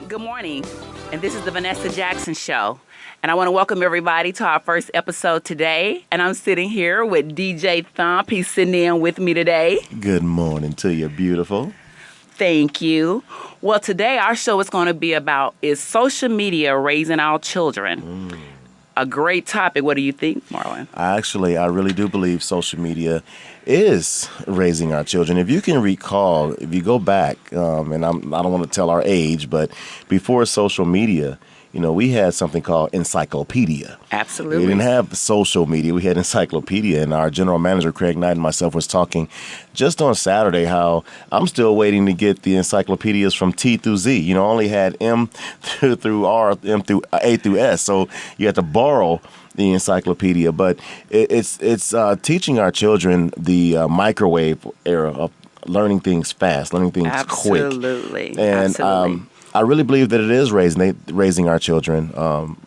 Good morning, and this is the Vanessa Jackson Show. And I want to welcome everybody to our first episode today. And I'm sitting here with DJ Thump. He's sitting in with me today. Good morning to you, beautiful. Thank you. Well, today our show is going to be about, is social media raising our children? A great topic. What do you think, Marlon? I really do believe social media is raising our children. If you can recall, if you go back, and I don't want to tell our age, but before social media, we had something called encyclopedia. Absolutely. We didn't have social media. We had encyclopedia. And our general manager, Craig Knight, and myself was talking just on Saturday how I'm still waiting to get the encyclopedias from T through Z. Only had M through R, M through A through S. So you had to borrow the encyclopedia. But it's teaching our children the microwave era of learning things fast, learning things quick. Absolutely. And Absolutely. I really believe that it is raising our children,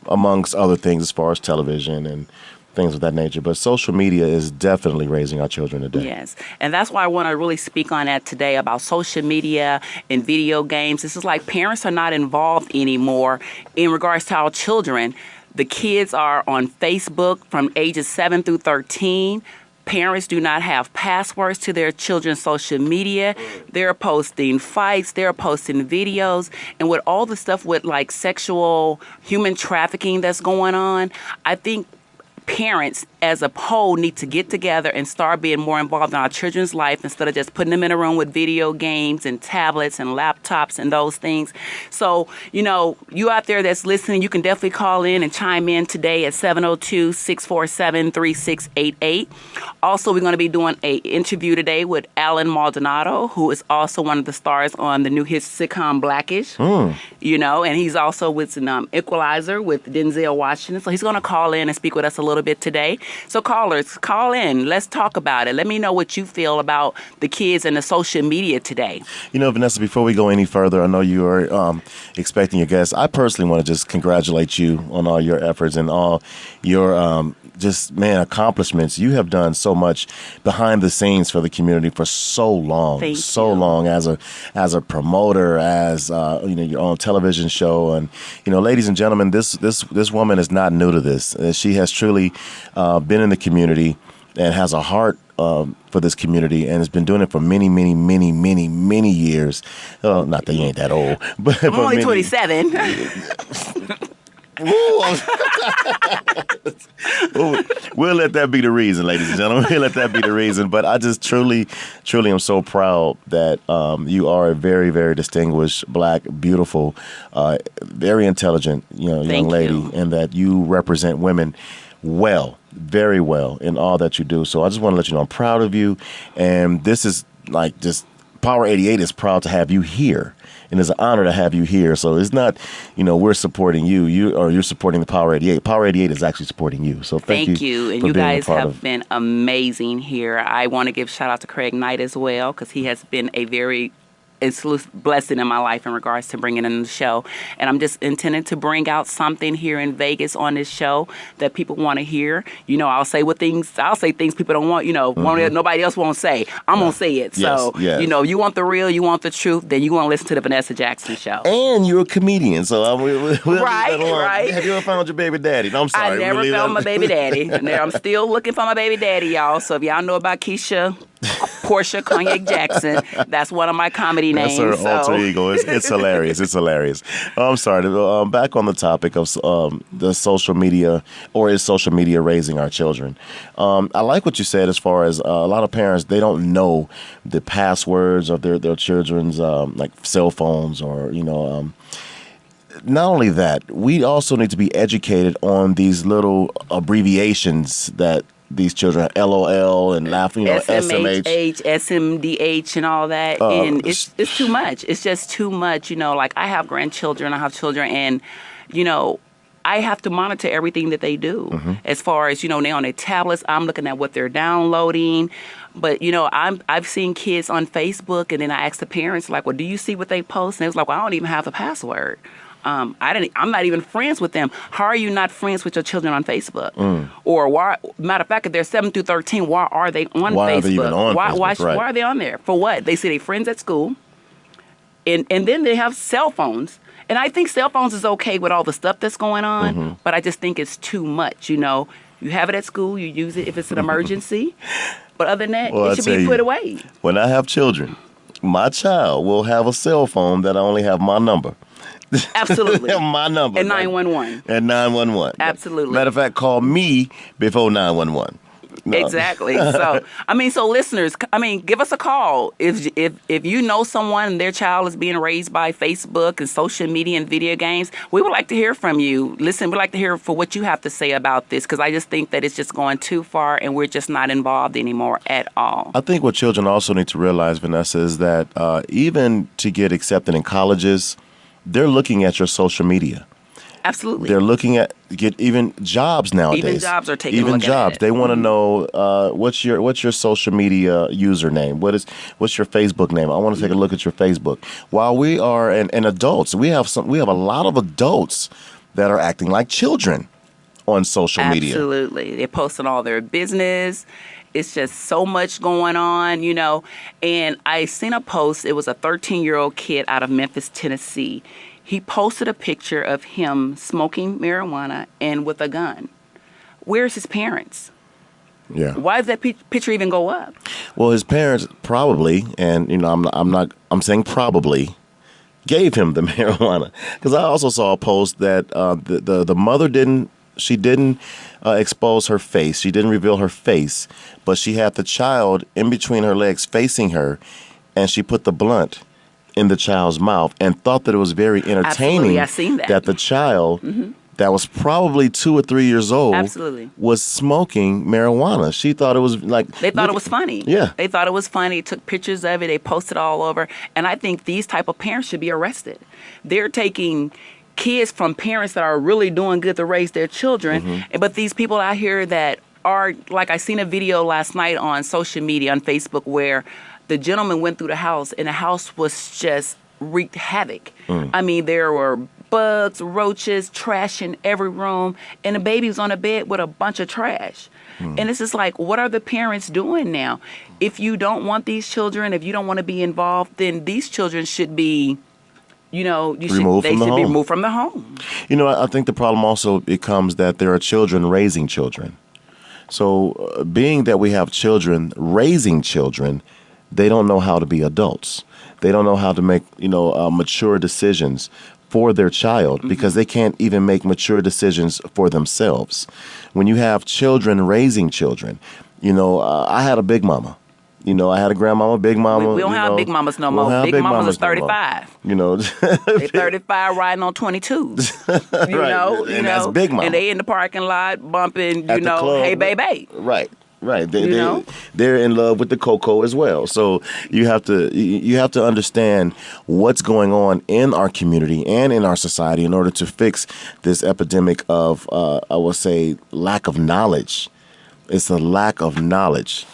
amongst other things as far as television and things of that nature. But social media is definitely raising our children today. Yes. And that's why I want to really speak on that today about social media and video games. This is like parents are not involved anymore in regards to our children. The kids are on Facebook from ages 7 through 13. Parents do not have passwords to their children's social media. They're posting fights. They're posting videos. And with all the stuff with like sexual human trafficking that's going on, I think parents as a whole need to get together and start being more involved in our children's life instead of just putting them in a room with video games and tablets and laptops and those things. So, you out there that's listening, you can definitely call in and chime in today at 702-647-3688. Also, we're going to be doing an interview today with Alan Maldonado, who is also one of the stars on the new hit sitcom Blackish. And he's also with Equalizer with Denzel Washington. So he's going to call in and speak with us a little bit today. So callers, call in. Let's talk about it. Let me know what you feel about the kids and the social media today. Vanessa, before we go any further, I know you are expecting your guests. I personally want to just congratulate you on all your efforts and all your accomplishments. You have done so much behind the scenes for the community for so long. Thank so you. long as a promoter, as your own television show, and ladies and gentlemen, this woman is not new to this. She has truly been in the community and has a heart for this community and has been doing it for many, many, many, many, many years. Well, not that you ain't that old, but I'm only 27. We'll let that be the reason, ladies and gentlemen. We'll let that be the reason. But I just truly am so proud that you are a very, very distinguished, black, beautiful, very intelligent, young lady, and that you represent women very well in all that you do. So I just want to let you know I'm proud of you. And this is like just Power 88 is proud to have you here. And it's an honor to have you here. So it's not, we're supporting you. You're supporting the Power 88. Power 88 is actually supporting you. So thank you. And you guys have been amazing here. I want to give shout out to Craig Knight as well, because he has been a very blessing in my life in regards to bringing in the show. And I'm just intending to bring out something here in Vegas on this show that people want to hear. I'll say things people don't want, nobody else won't say. I'm going to say it. So, you want the real, you want the truth, then you want to listen to the Vanessa Jackson Show. And you're a comedian. So right. Have you ever found your baby daddy? No, I'm sorry. I never found my baby daddy. I'm still looking for my baby daddy, y'all. So if y'all know about Keisha, Portia Cognac Jackson, that's one of my comedy names. That's her alter ego. It's hilarious. It's hilarious. I'm sorry. Back on the topic of the social media, or is social media raising our children? I like what you said as far as a lot of parents, they don't know the passwords of their children's like cell phones or, not only that, we also need to be educated on these little abbreviations that these children, LOL and laughing, SMH, SMDH, and all that, and it's too much. It's just too much. Like I have grandchildren, I have children, and I have to monitor everything that they do. As far as they're on their tablets, I'm looking at what they're downloading. But I've seen kids on Facebook, and then I asked the parents, like, well, do you see what they post? And it was like, well, I don't even have the password. I'm not even friends with them. How are you not friends with your children on Facebook? Or why? Matter of fact, if they're 7 through 13, why are they on Facebook? Why are they even on Facebook? Why are they on there? For what? They say they're friends at school. and then they have cell phones. And I think cell phones is okay with all the stuff that's going on, but I just think it's too much, You have it at school, you use it if it's an emergency. But other than that, Well, it should be put away. When I have children, my child will have a cell phone that I only have my number. Absolutely. My number. And 911. And 911. Absolutely. Matter of fact, call me before 911. No. Exactly. So listeners, give us a call if you know someone and their child is being raised by Facebook and social media and video games. We would like to hear from you. Listen, we'd like to hear for what you have to say about this, because I just think that it's just going too far and we're just not involved anymore at all. I think what children also need to realize, Vanessa, is that even to get accepted in colleges, they're looking at your social media. Absolutely. They're looking at get even jobs nowadays. Even jobs are taking a look jobs. at it. They want to know what's your social media username? What's your Facebook name? I want to take a look at your Facebook. While we are and adults, we have a lot of adults that are acting like children on social media. Absolutely. They're posting all their business. It's just so much going on, And I seen a post. It was a 13-year-old kid out of Memphis, Tennessee. He posted a picture of him smoking marijuana and with a gun. Where's his parents? Yeah. Why does that picture even go up? Well, his parents probably, and I'm saying probably, gave him the marijuana, because I also saw a post that the mother didn't expose her face. She didn't reveal her face, but she had the child in between her legs facing her, and she put the blunt in the child's mouth and thought that it was very entertaining. Absolutely. I seen that the child that was probably 2 or 3 years old Absolutely. was smoking marijuana. She thought it was like... They thought it was funny. Yeah. They thought it was funny, took pictures of it, they posted all over. And I think these type of parents should be arrested. They're taking kids from parents that are really doing good to raise their children. But these people out here that are, like I seen a video last night on social media, on Facebook, where the gentleman went through the house and the house was just wreaked havoc. There were bugs, roaches, trash in every room, and the baby was on a bed with a bunch of trash. And it's just like, what are the parents doing now? If you don't want these children, if you don't want to be involved, then these children should be, removed from the home. I think the problem also becomes that there are children raising children. So being that we have children raising children, they don't know how to be adults. They don't know how to make, mature decisions for their child, because they can't even make mature decisions for themselves. When you have children raising children, I had a big mama. I had a grandmama, big mama. We don't have big mamas no more. Big mamas is 35. They 35 riding on 22s. And that's big mama. And they in the parking lot bumping, the club, hey, baby. Right. They're in love with the cocoa as well. So you have to understand what's going on in our community and in our society in order to fix this epidemic of, I would say, lack of knowledge. It's a lack of knowledge.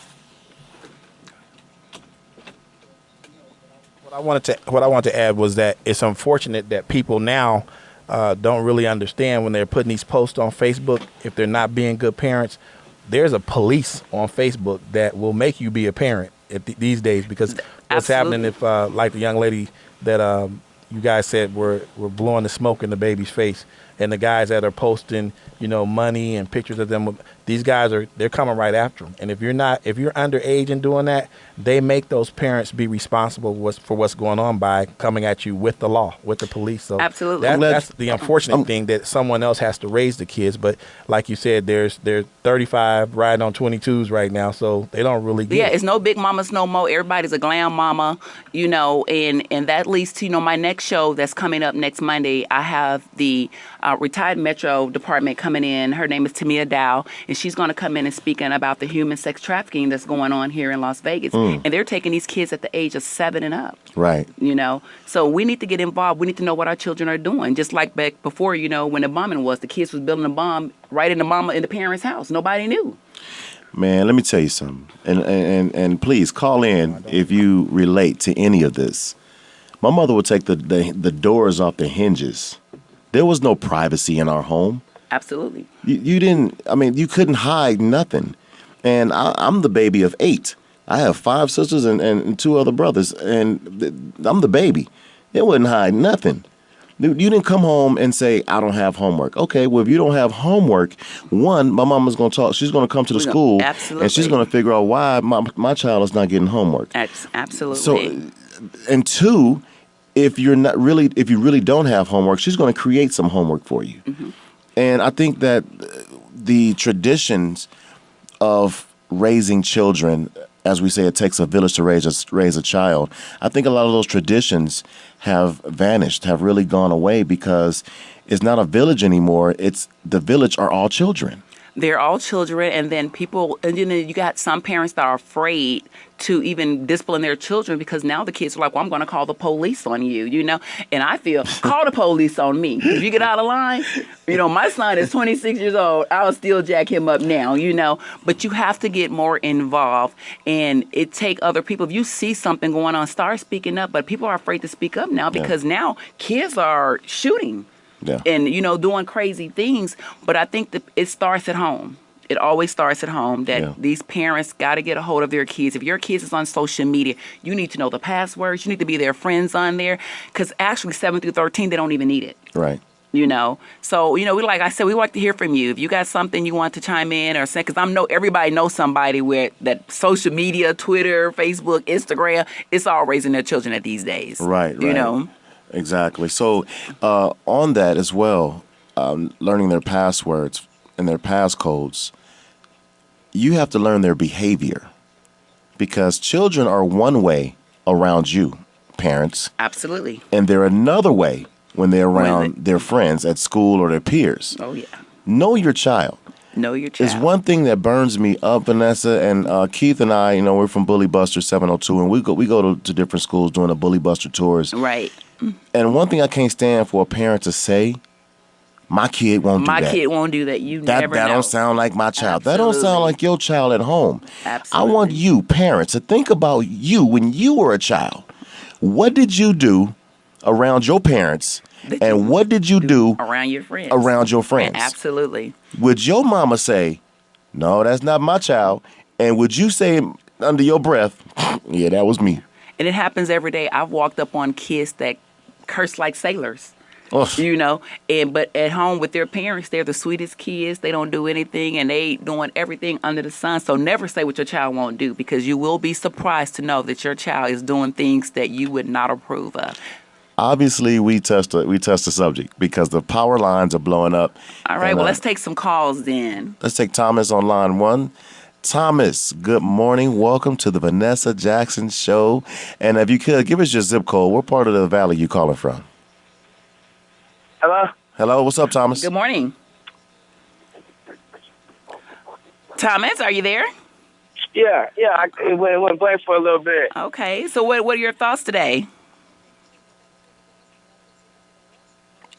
What I wanted to add was that it's unfortunate that people now don't really understand when they're putting these posts on Facebook. If they're not being good parents, there's a police on Facebook that will make you be a parent these days, because what's happening if, like the young lady that you guys said were blowing the smoke in the baby's face, and the guys that are posting, money and pictures of them, these guys they're coming right after them. And if you're underage and doing that, they make those parents be responsible for what's going on by coming at you with the law, with the police. So absolutely, that's the unfortunate thing, that someone else has to raise the kids. But like you said, there's 35 riding on 22s right now, so they don't really get it. It's no big mamas no more. Everybody's a glam mama, and that leads to my next show that's coming up next Monday. I have the retired Metro Department coming in. Her name is Tamia Dow, and she's going to come in and speaking about the human sex trafficking that's going on here in Las Vegas. And they're taking these kids at the age of 7 and up. Right. So we need to get involved. We need to know what our children are doing. Just like back before, when the bombing was, the kids was building a bomb right in the parents' house. Nobody knew. Man, let me tell you something. And please call in if you relate to any of this. My mother would take the doors off the hinges. There was no privacy in our home. Absolutely. You didn't, you couldn't hide nothing. And I'm the baby of 8. I have 5 sisters and 2 other brothers, and I'm the baby. It wouldn't hide nothing. You didn't come home and say, I don't have homework. Okay, well, if you don't have homework, one, my mama's going to talk. She's going to come to the school. Absolutely. And she's going to figure out why my child is not getting homework. Absolutely. So, and two, if you really don't have homework, she's going to create some homework for you. Mm-hmm. And I think that the traditions of raising children, as we say, it takes a village to raise a child. I think a lot of those traditions have vanished, have really gone away, because it's not a village anymore. It's the village are all children. They're all children, and then you got some parents that are afraid to even discipline their children, because now the kids are like, well, I'm going to call the police on you, And I feel, call the police on me. If you get out of line, my son is 26 years old. I'll still jack him up now, But you have to get more involved, and it take other people. If you see something going on, start speaking up. But people are afraid to speak up now, because now kids are shooting. Yeah. And, doing crazy things. But I think that it starts at home. It always starts at home, that these parents got to get a hold of their kids. If your kids is on social media, you need to know the passwords. You need to be their friends on there. Because actually, 7 through 13, they don't even need it. Right. So, we like I said, we like to hear from you. If you got something you want to chime in or say, because everybody knows somebody with that social media, Twitter, Facebook, Instagram, it's all raising their children at these days. Right. Exactly. So on that as well, learning their passwords and their passcodes, you have to learn their behavior, because children are one way around you, parents. Absolutely. And they're another way when they're around their friends at school or their peers. Oh, yeah. Know your child. Know your child. It's one thing that burns me up, Vanessa, and Keith and I, we're from Bully Buster 702, and we go to different schools doing the Bully Buster tours. Right. And one thing I can't stand for a parent to say, my kid won't do that. My kid won't do that. You never know. That don't sound like my child. Absolutely. That don't sound like your child at home. Absolutely. I want you, parents, to think about you when you were a child. What did you do around your parents, and what did you do around your friends? Around your friends. Absolutely. Would your mama say, no, that's not my child? And would you say under your breath, yeah, that was me? And it happens every day. I've walked up on kids that curse like sailors. Ugh. But at home with their parents, they're the sweetest kids. They don't do anything, and they doing everything under the sun. So never say what your child won't do, because you will be surprised to know that your child is doing things that you would not approve of. Obviously, we touched the subject because the power lines are blowing up. All right, well, let's take some calls then. Let's take Thomas on line 1. Thomas, good morning. Welcome to the Vanessa Jackson Show. And if you could, give us your zip code. What part of the valley you calling from? Hello? Hello, what's up, Thomas? Good morning. Thomas, are you there? Yeah, I went blank for a little bit. Okay, so what are your thoughts today?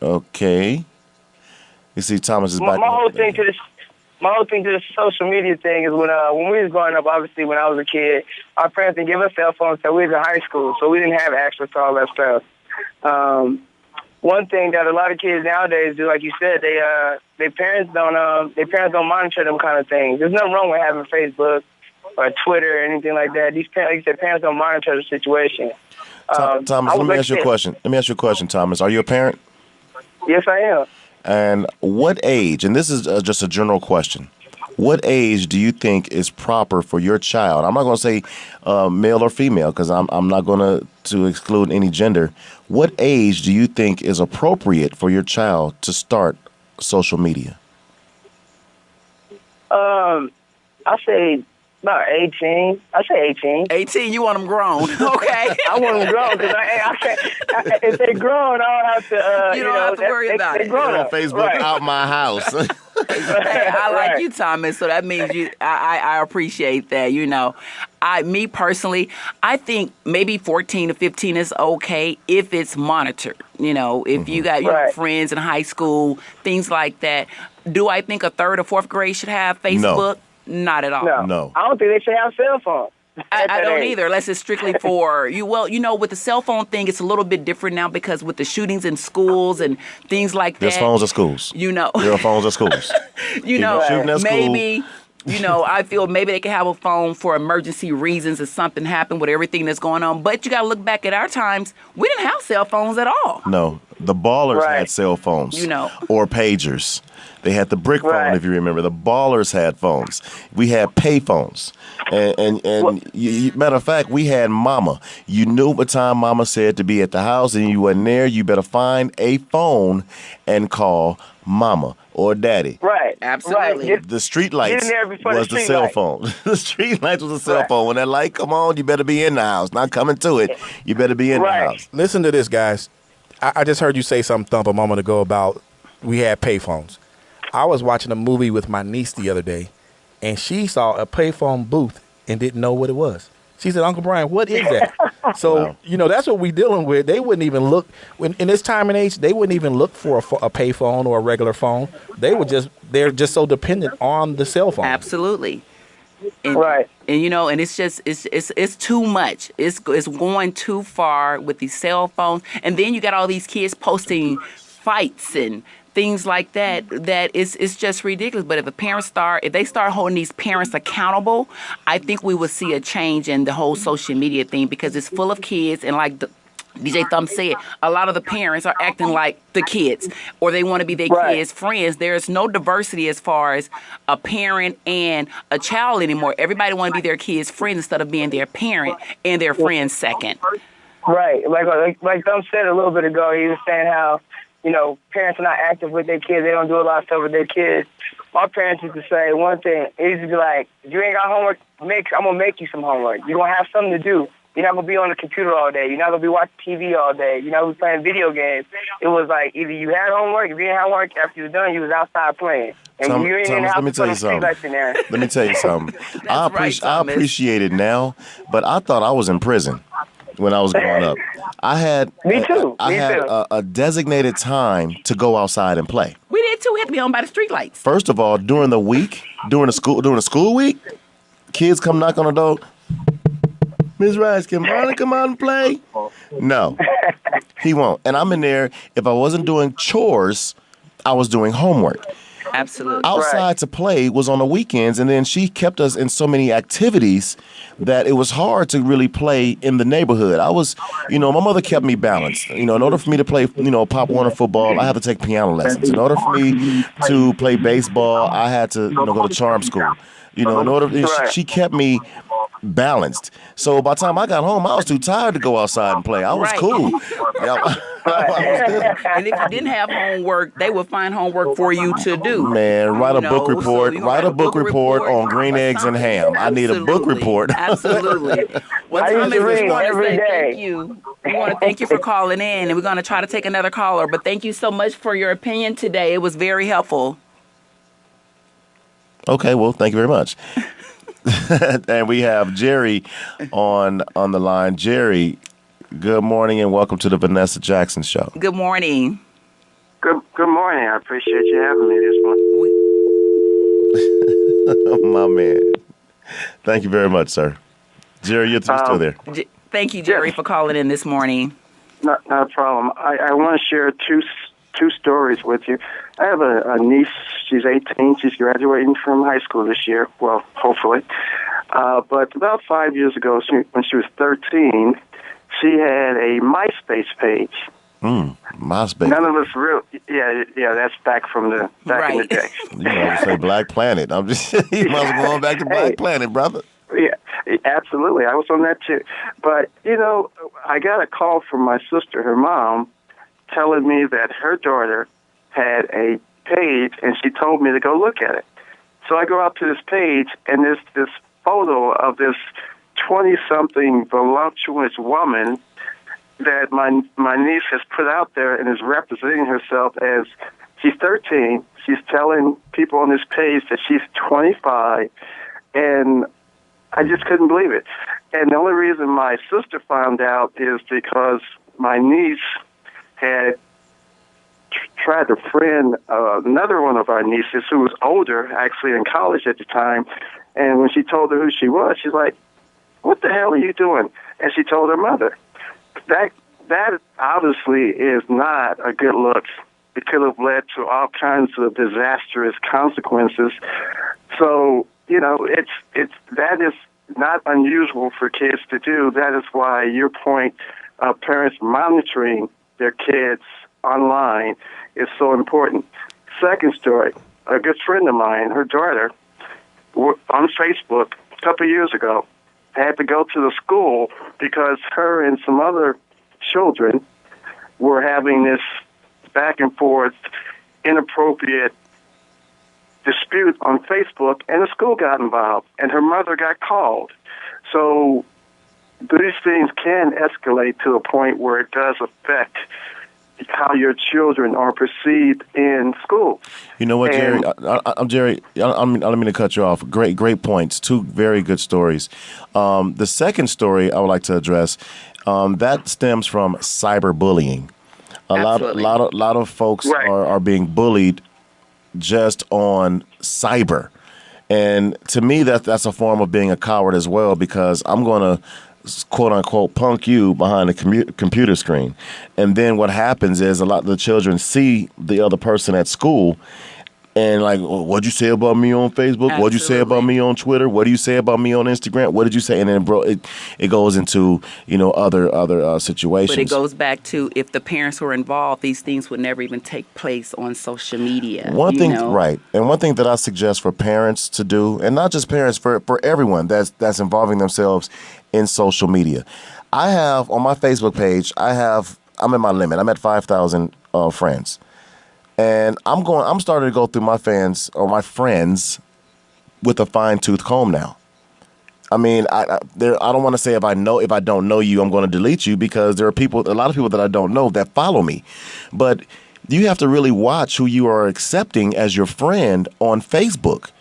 Okay. You see, Thomas is back. My whole thing to this social media thing is when we was growing up, obviously when I was a kid, our parents didn't give us cell phones until we was in high school, so we didn't have access to all that stuff. One thing that a lot of kids nowadays do, like you said, their parents don't monitor them kind of things. There's nothing wrong with having Facebook or Twitter or anything like that. These parents, like you said, parents don't monitor the situation. Thomas, let me ask you a question. Let me ask you a question, Thomas. Are you a parent? Yes, I am. And what age, and this is just a general question, what age do you think is proper for your child? I'm not going to say male or female, because I'm not going to exclude any gender. What age do you think is appropriate for your child to start social media? I say about 18. I say 18. 18, you want them grown. Okay. I want them grown, because if they're grown, I don't have to, you don't have to worry about it. Grown on Facebook, right. Out my house. Hey, I like you, Thomas, so that means I appreciate that, Me personally, I think maybe 14 to 15 is okay if it's monitored. If you got your friends in high school, things like that. Do I think a 3rd or 4th grade should have Facebook? No. Not at all. No. I don't think they should have cell phones. I don't either, unless it's strictly for you. Well, with the cell phone thing, it's a little bit different now, because with the shootings in schools and things like that. There's phones at schools. There are phones at schools. Maybe You know, I feel maybe they can have a phone for emergency reasons if something happened with everything that's going on. But you got to look back at our times. We didn't have cell phones at all. No, the ballers had cell phones, You know. or pagers. They had the brick phone, if you remember. The ballers had phones. We had pay phones. Matter of fact, we had mama. You knew what time mama said to be at the house, and you wasn't there. You better find a phone and call mama or daddy. Right. Absolutely. Right. The street lights was the street cell light. phone. The street lights was a cell phone. When that light come on, you better be in the house. Not coming to it. You better be in the house. Listen to this, guys. I just heard you say something, Thump, a moment ago about we had payphones. I was watching a movie with my niece the other day, and she saw a payphone booth and didn't know what it was. She said, Uncle Brian, what is that? So, you know, that's what we're dealing with. They wouldn't even look, in this time and age, they wouldn't even look for a payphone or a regular phone. They're just so dependent on the cell phone. Absolutely. And, Right. And you know, and it's just it's too much. It's going too far with these cell phones. And then you got all these kids posting fights and things like that. It's just ridiculous. But if they start holding these parents accountable, I think we will see a change in the whole social media thing, because it's full of kids, and like DJ Thumb said, a lot of the parents are acting like the kids, or they want to be their kids' friends. There's no diversity as far as a parent and a child anymore. Everybody want to be their kids' friend instead of being their parent and their friend second. Right. Like Thumb said a little bit ago, he was saying how, you know, parents are not active with their kids. They don't do a lot of stuff with their kids. My parents used to say one thing. They used to be like, if you ain't got homework, I'm going to make you some homework. You're going to have something to do. You're not going to be on the computer all day. You're not going to be watching TV all day. You're not going to be playing video games. It was like either you had homework. If you didn't have homework, after you were done, you was outside playing. And you ain't in the house, let me tell you something. Let me tell you something. I appreciate it now, but I thought I was in prison when I was growing up. I had a designated time to go outside and play. We did too. We had to be home by the street lights. First of all, during the week, during the school week, kids come knock on the door. Ms. Rice, can Marlon come out and play? No, he won't. And I'm in there. If I wasn't doing chores, I was doing homework. Absolutely. Outside to play was on the weekends, and then she kept us in so many activities that it was hard to really play in the neighborhood. My mother kept me balanced. In order for me to play, Pop Warner football, I had to take piano lessons. In order for me to play baseball, I had to, go to charm school. She kept me balanced. So by the time I got home, I was too tired to go outside and play. I was cool. And if you didn't have homework, they would find homework for you to do. Man, write a book report. Write a book report on green eggs and ham. I need a book report. Absolutely. Well, Thomas, we want to say thank you. We want to thank you for calling in, and we're going to try to take another caller. But thank you so much for your opinion today. It was very helpful. Okay, well, thank you very much. And we have Jerry on the line. Jerry, good morning and welcome to the Vanessa Jackson Show. Good morning. Good morning. I appreciate you having me this morning. My man. Thank you very much, sir. Jerry, you're still there. Thank you, Jerry, for calling in this morning. Not a problem. I want to share two stories with you. I have a niece. She's 18. She's graduating from high school this year. Well, hopefully. But about 5 years ago, when she was 13, she had a MySpace page. MySpace. None of us really. Yeah. That's back in the day. You know, say Black Planet. I'm just. You must be going back to Black Planet, brother. Yeah, absolutely. I was on that too. But I got a call from my sister, her mom, telling me that her daughter had a page, and she told me to go look at it. So I go out to this page, and there's this photo of this 20-something voluptuous woman that my niece has put out there and is representing herself as she's 13. She's telling people on this page that she's 25, and I just couldn't believe it. And the only reason my sister found out is because my niece had tried to friend another one of our nieces who was older, actually in college at the time. And when she told her who she was, she's like, "What the hell are you doing?" And she told her mother. That obviously is not a good look. It could have led to all kinds of disastrous consequences. So that is not unusual for kids to do. That is why your point of parents monitoring their kids online is so important. Second story, a good friend of mine, her daughter, on Facebook a couple of years ago, had to go to the school because her and some other children were having this back and forth, inappropriate dispute on Facebook, and the school got involved, and her mother got called. So these things can escalate to a point where it does affect how your children are perceived in school. You know what, Jerry? Jerry, I don't mean to cut you off. Great points. Two very good stories. The second story I would like to address, that stems from cyberbullying. A lot of folks are being bullied just on cyber. And to me, that's a form of being a coward as well, because I'm going to, quote unquote, punk you behind the computer screen. And then what happens is a lot of the children see the other person at school and like, what'd you say about me on Facebook? Absolutely. What'd you say about me on Twitter? What do you say about me on Instagram? What did you say? And then, bro, it goes into, other situations. But it goes back to, if the parents were involved, these things would never even take place on social media. Right. And one thing that I suggest for parents to do, and not just parents, for everyone that's involving themselves in social media. I have, on my Facebook page, I'm at my limit. I'm at 5,000 friends. And I'm starting to go through my friends with a fine-tooth comb now. I mean, I don't want to say if I don't know you, I'm going to delete you, because there are a lot of people that I don't know that follow me. But you have to really watch who you are accepting as your friend on Facebook.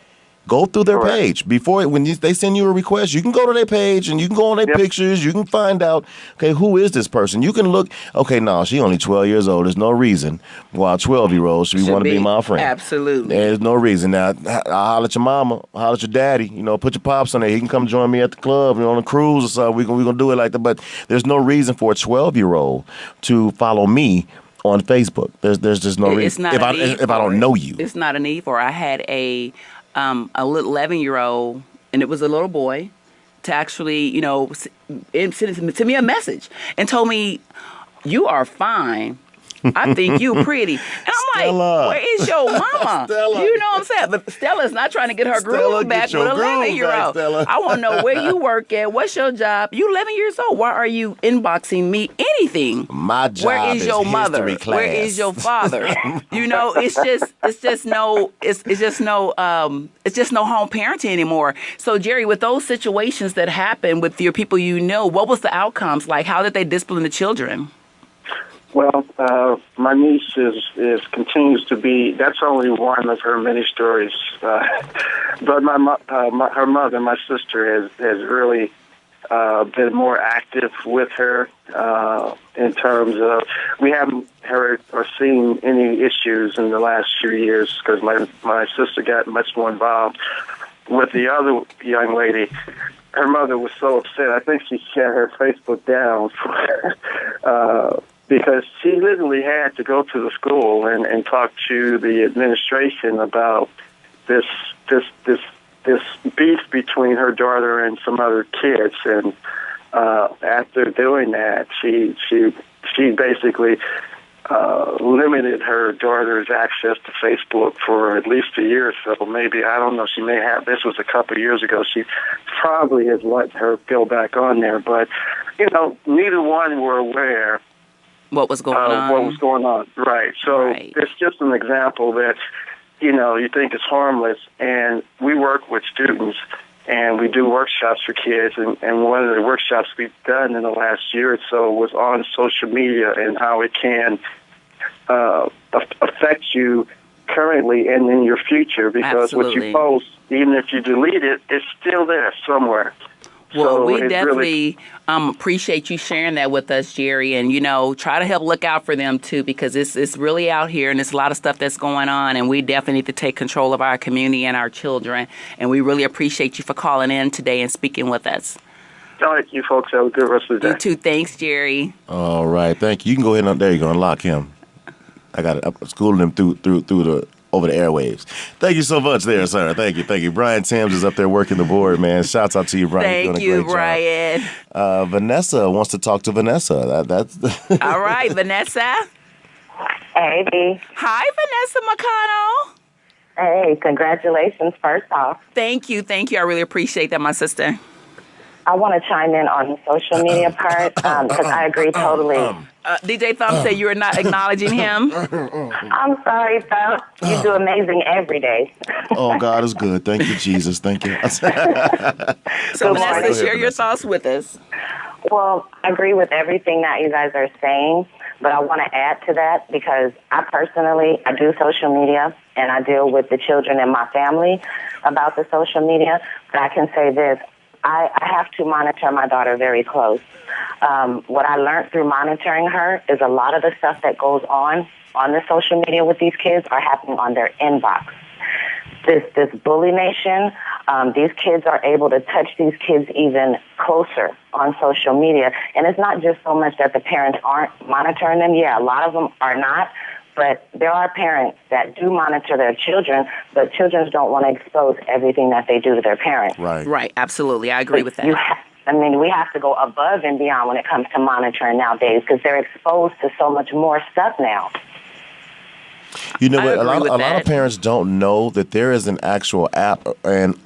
Go through their page when they send you a request. You can go to their page and you can go on their pictures. You can find out, okay, who is this person? You can look, okay, no, she only 12 years old. There's no reason why 12-year-olds should want to be my friend. Absolutely. There's no reason. Now, I'll holler at your mama, holler at your daddy. Put your pops on there. He can come join me at the club, on a cruise or something. We're gonna do it like that. But there's no reason for a 12-year-old to follow me on Facebook. There's just no reason. If I don't know you, it's not a need for. I had a little 11-year-old, and it was a little boy, to actually, send me a message and told me, "You are fine. I think you pretty." And I'm Stella. like, where is your mama? Stella. You know what I'm saying? But Stella's not trying to get her groove back with 11-year-old. I want to know where you work at. What's your job? You 11 years old. Why are you inboxing me anything? My job Where is your mother? history class. Where is your father? It's just no home parenting anymore. So Jerry, with those situations that happen with your people, what was the outcomes like? How did they discipline the children? Well, my niece continues to be. That's only one of her many stories. But her mother, my sister, has really been more active with her in terms of, we haven't heard or seen any issues in the last few years, because my sister got much more involved with the other young lady. Her mother was so upset. I think she shut her Facebook down because she literally had to go to the school and talk to the administration about this beef between her daughter and some other kids. And after doing that, she basically limited her daughter's access to Facebook for at least a year or so. Maybe, I don't know, she may have. This was a couple of years ago. She probably has let her go back on there. But, neither one were aware what was going on. Right. So it's just an example that, you think is harmless. And we work with students, and we do workshops for kids. And one of the workshops we've done in the last year or so was on social media and how it can affect you currently and in your future. Because what you post, even if you delete it, it's still there somewhere. Well, so we definitely appreciate you sharing that with us, Jerry, and, try to help look out for them, too, because it's really out here, and there's a lot of stuff that's going on, and we definitely need to take control of our community and our children, and we really appreciate you for calling in today and speaking with us. All right, you folks have a good rest of the day. You too. Thanks, Jerry. All right. Thank you. You can go ahead and, there you go, unlock him. I got it. I'm schooling him through the over the airwaves. Thank you so much there, sir. Thank you. Brian Thames is up there working the board, man. Shouts out to you, Brian. Thank you, Brian. Vanessa wants to talk to Vanessa. That's All right, Vanessa. Hey, B. Hi, Vanessa McConnell. Hey, congratulations, first off. Thank you. I really appreciate that, my sister. I want to chime in on the social media part because I agree totally. DJ Thumb said you are not acknowledging him. I'm sorry, Thumb. You do amazing every day. Oh, God is good. Thank you, Jesus. Thank you. So, Vanessa, share your thoughts with us. Well, I agree with everything that you guys are saying, but I want to add to that because I do social media, and I deal with the children in my family about the social media, but I can say this. I have to monitor my daughter very close. What I learned through monitoring her is a lot of the stuff that goes on the social media with these kids are happening on their inbox. This bully nation, these kids are able to touch these kids even closer on social media. And it's not just so much that the parents aren't monitoring them. Yeah, a lot of them are not. But there are parents that do monitor their children, but children don't want to expose everything that they do to their parents. Right. Absolutely. I agree with that. We have to go above and beyond when it comes to monitoring nowadays because they're exposed to so much more stuff now. You know what? A lot of parents don't know that there is an actual app, and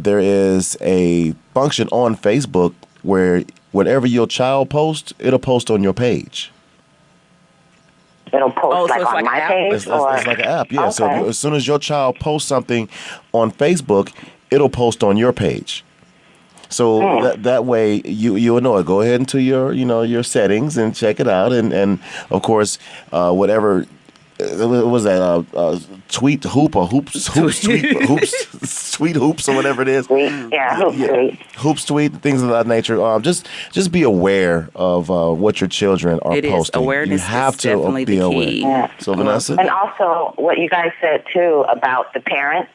there is a function on Facebook where whatever your child posts, it'll post on your page. It'll post on my page? It's like an app, yeah. Okay. So as soon as your child posts something on Facebook, it'll post on your page. So that way you'll know it. Go ahead into your settings and check it out, and of course whatever. What was that? Tweet hoop or hoops tweet hoops or whatever it is. Tweet. Hoops tweet, things of that nature. Just be aware of what your children are posting. Awareness you have is to definitely be the aware. key. Yeah. So Vanessa, and also what you guys said too about the parents.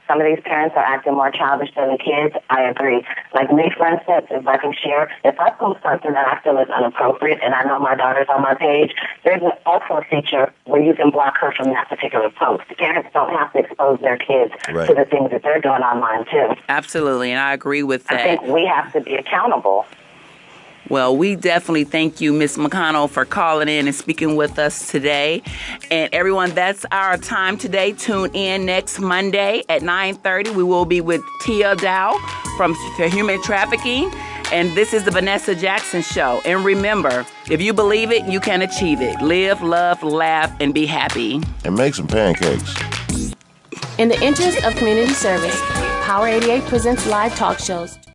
Some of these parents are acting more childish than the kids. I agree. Like me, for instance, if I can share, if I post something that I feel is inappropriate and I know my daughter's on my page, there's also a feature where you can block her from that particular post. Parents don't have to expose their kids to the things that they're doing online, too. Absolutely, and I agree with that. I think we have to be accountable. Well, we definitely thank you, Ms. McConnell, for calling in and speaking with us today. And everyone, that's our time today. Tune in next Monday at 9:30. We will be with Tia Dow from Human Trafficking. And this is the Vanessa Jackson Show. And remember, if you believe it, you can achieve it. Live, love, laugh, and be happy. and make some pancakes. In the interest of community service, Power 88 presents live talk shows.